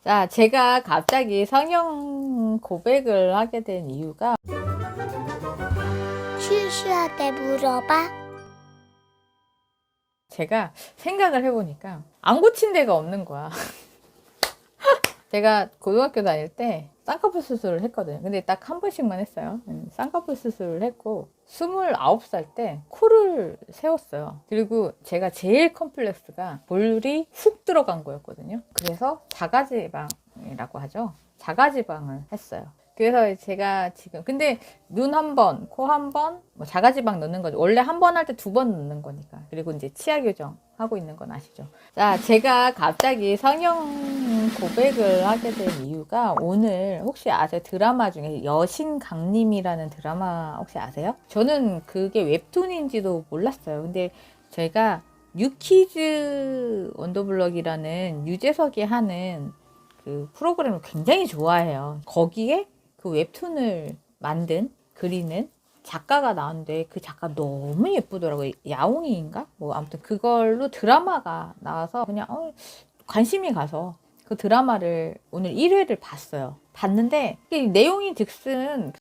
자, 제가 갑자기 성형 고백을 하게 된 이유가 슈슈한테 물어봐. 제가 생각을 해보니까 안 고친 데가 없는 거야. 제가 고등학교 다닐 때 쌍꺼풀 수술을 했거든요. 근데 딱 한 번씩만 했어요. 쌍꺼풀 수술을 했고 29살 때 코를 세웠어요. 그리고 제가 제일 컴플렉스가 볼이 훅 들어간 거였거든요. 그래서 자가지방이라고 하죠. 자가지방을 했어요. 그래서 제가 지금 근데 눈 한 번, 코 한 번, 뭐 자가지방 넣는 거죠. 원래 한 번 할 때 2번 넣는 거니까. 그리고 이제 치아 교정 하고 있는 건 아시죠? 자, 제가 갑자기 성형 고백을 하게 된 이유가 오늘 혹시 아세요? 드라마 중에 여신강림이라는 드라마 혹시 아세요? 저는 그게 웹툰인지도 몰랐어요. 근데 제가 뉴키즈 언더블럭이라는 유재석이 하는 그 프로그램을 굉장히 좋아해요. 거기에 그 웹툰을 만든, 그리는 작가가 나왔는데 그 작가 너무 예쁘더라고요. 야옹이인가? 뭐 아무튼 그걸로 드라마가 나와서 그냥 관심이 가서 그 드라마를 오늘 1회를 봤어요. 봤는데 이게 내용이 즉슨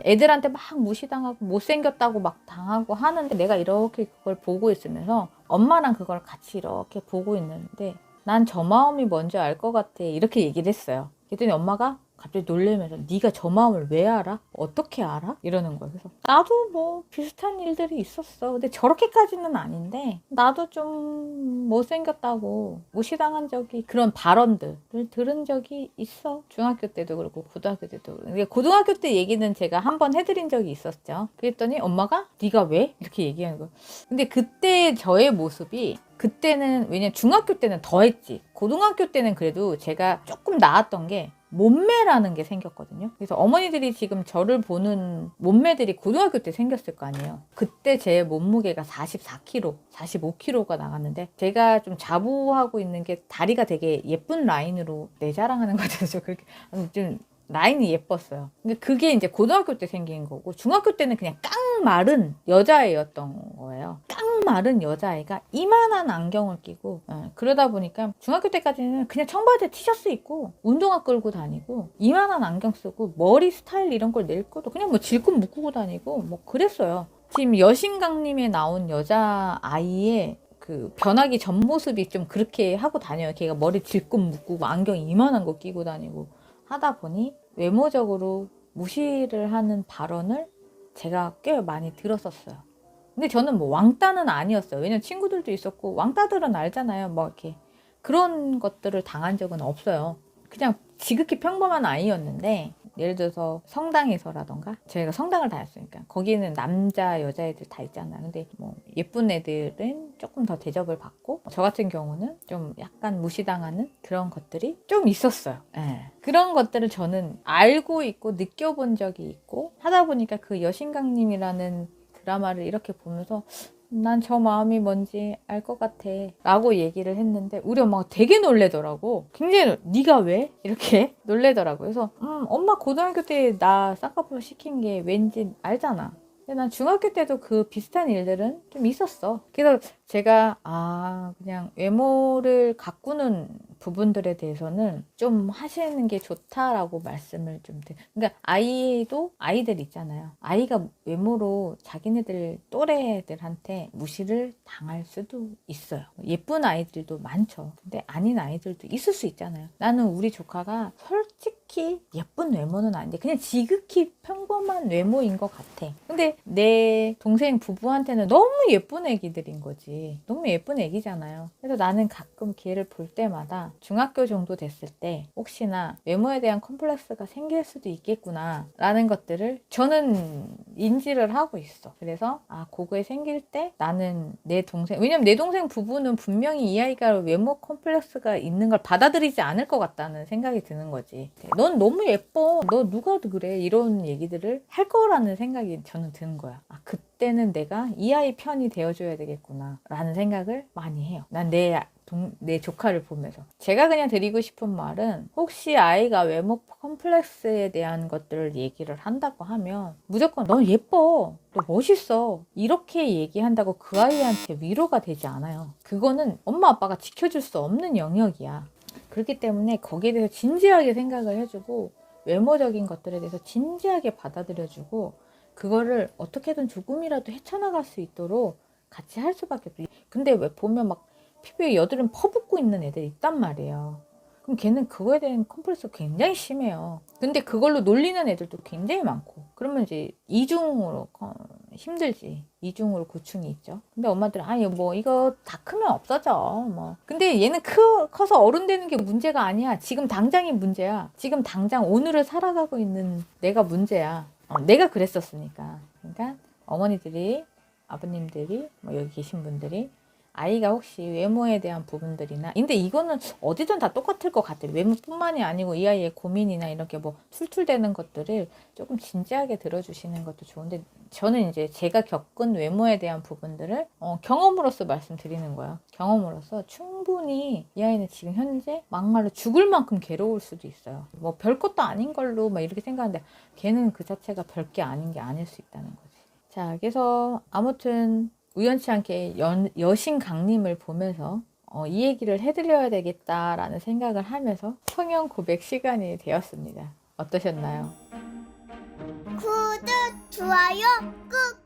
애들한테 막 무시당하고 못생겼다고 막 당하고 하는데 내가 이렇게 그걸 보고 있으면서 엄마랑 그걸 같이 이렇게 보고 있는데 난 저 마음이 뭔지 알 것 같아 이렇게 얘기를 했어요. 그랬더니 엄마가 갑자기 놀래면서 네가 저 마음을 왜 알아? 어떻게 알아? 이러는 거예요. 그래서 나도 뭐 비슷한 일들이 있었어. 근데 저렇게까지는 아닌데 나도 좀 못생겼다고 무시당한 적이 그런 발언들을 들은 적이 있어. 중학교 때도 그렇고 고등학교 때도 그렇고. 고등학교 때 얘기는 제가 한번 해드린 적이 있었죠. 그랬더니 엄마가 네가 왜? 이렇게 얘기하는 거예요. 근데 그때 저의 모습이 그때는 왜냐면 중학교 때는 더 했지. 고등학교 때는 그래도 제가 조금 나았던 게 몸매라는 게 생겼거든요. 그래서 어머니들이 지금 저를 보는 몸매들이 고등학교 때 생겼을 거 아니에요. 그때 제 몸무게가 44kg, 45kg가 나갔는데 제가 좀 자부하고 있는 게 다리가 되게 예쁜 라인으로 내 자랑하는 것 같아서 그렇게 좀 라인이 예뻤어요. 근데 그게 이제 고등학교 때 생긴 거고 중학교 때는 그냥 깡마른 여자애였던 거예요. 깡마른 여자애가 이만한 안경을 끼고 그러다 보니까 중학교 때까지는 그냥 청바지에 티셔츠 입고 운동화 끌고 다니고 이만한 안경 쓰고 머리 스타일 이런 걸 낼 것도 그냥 뭐 질끈 묶고 다니고 뭐 그랬어요. 지금 여신강림에 나온 여자아이의 그 변하기 전 모습이 좀 그렇게 하고 다녀요. 걔가 머리 질끈 묶고 안경 이만한 거 끼고 다니고 하다 보니 외모적으로 무시를 하는 발언을 제가 꽤 많이 들었었어요. 근데 저는 뭐 왕따는 아니었어요. 왜냐면 친구들도 있었고 왕따들은 알잖아요. 뭐 이렇게 그런 것들을 당한 적은 없어요. 그냥 지극히 평범한 아이였는데 예를 들어서 성당에서라던가 저희가 성당을 다녔으니까 거기는 남자 여자애들 다 있잖아요. 근데 뭐 예쁜 애들은 조금 더 대접을 받고 저 같은 경우는 좀 약간 무시당하는 그런 것들이 좀 있었어요. 네. 그런 것들을 저는 알고 있고 느껴본 적이 있고 하다 보니까 그 여신강림이라는 드라마를 이렇게 보면서 난 저 마음이 뭔지 알 것 같아 라고 얘기를 했는데 우리 엄마가 되게 놀래더라고. 굉장히 네가 왜? 이렇게 놀래더라고. 그래서 엄마 고등학교 때 나 쌍꺼풀 시킨 게 왠지 알잖아. 근데 난 중학교 때도 그 비슷한 일들은 좀 있었어. 그래서 제가 그냥 외모를 가꾸는 부분들에 대해서는 좀 하시는 게 좋다라고 말씀을 좀 드려요. 그러니까 아이들 있잖아요. 아이가 외모로 자기네들 또래들한테 무시를 당할 수도 있어요. 예쁜 아이들도 많죠. 근데 아닌 아이들도 있을 수 있잖아요. 나는 우리 조카가 솔직히 예쁜 외모는 아닌데 그냥 지극히 평범한 외모인 것 같아. 근데 내 동생 부부한테는 너무 예쁜 애기들인 거지. 너무 예쁜 애기잖아요. 그래서 나는 가끔 걔를 볼 때마다 중학교 정도 됐을 때 혹시나 외모에 대한 컴플렉스가 생길 수도 있겠구나 라는 것들을 저는 인지를 하고 있어. 그래서 그거에 생길 때 나는 내 동생 왜냐면 내 동생 부부는 분명히 이 아이가 외모 컴플렉스가 있는 걸 받아들이지 않을 것 같다는 생각이 드는 거지. 넌 너무 예뻐. 너 누가 그래. 이런 얘기들을 할 거라는 생각이 저는 드는 거야. 아, 그때는 내가 이 아이 편이 되어줘야 되겠구나 라는 생각을 많이 해요. 난 내 조카를 보면서. 제가 그냥 드리고 싶은 말은, 혹시 아이가 외모 컴플렉스에 대한 것들을 얘기를 한다고 하면 무조건 너 예뻐, 너 멋있어 이렇게 얘기한다고 그 아이한테 위로가 되지 않아요. 그거는 엄마 아빠가 지켜줄 수 없는 영역이야. 그렇기 때문에 거기에 대해서 진지하게 생각을 해주고, 외모적인 것들에 대해서 진지하게 받아들여주고, 그거를 어떻게든 조금이라도 헤쳐나갈 수 있도록 같이 할 수밖에 없어. 근데 왜 보면 막 피부에 여드름 퍼붓고 있는 애들 있단 말이에요. 그럼 걔는 그거에 대한 컴플렉스가 굉장히 심해요. 근데 그걸로 놀리는 애들도 굉장히 많고, 그러면 이제 이중으로 힘들지. 이중으로 고충이 있죠. 근데 엄마들은 아니 뭐 이거 다 크면 없어져 뭐. 근데 얘는 커서 어른 되는 게 문제가 아니야. 지금 당장이 문제야. 지금 당장 오늘을 살아가고 있는 내가 문제야. 내가 그랬었으니까. 그러니까 어머니들이, 아버님들이, 뭐 여기 계신 분들이 아이가 혹시 외모에 대한 부분들이나, 근데 이거는 어디든 다 똑같을 것 같아요. 외모뿐만이 아니고 이 아이의 고민이나 이렇게 뭐 툴툴대는 것들을 조금 진지하게 들어주시는 것도 좋은데, 저는 이제 제가 겪은 외모에 대한 부분들을 경험으로서 말씀드리는 거예요. 경험으로서 충분히 이 아이는 지금 현재 막말로 죽을 만큼 괴로울 수도 있어요. 뭐 별것도 아닌 걸로 막 이렇게 생각하는데, 걔는 그 자체가 별게 아닌 게 아닐 수 있다는 거지. 자, 그래서 아무튼 우연치 않게 여신 강림을 보면서 이 얘기를 해드려야 되겠다라는 생각을 하면서 성형 고백 시간이 되었습니다. 어떠셨나요? 구독, 좋아요 꾹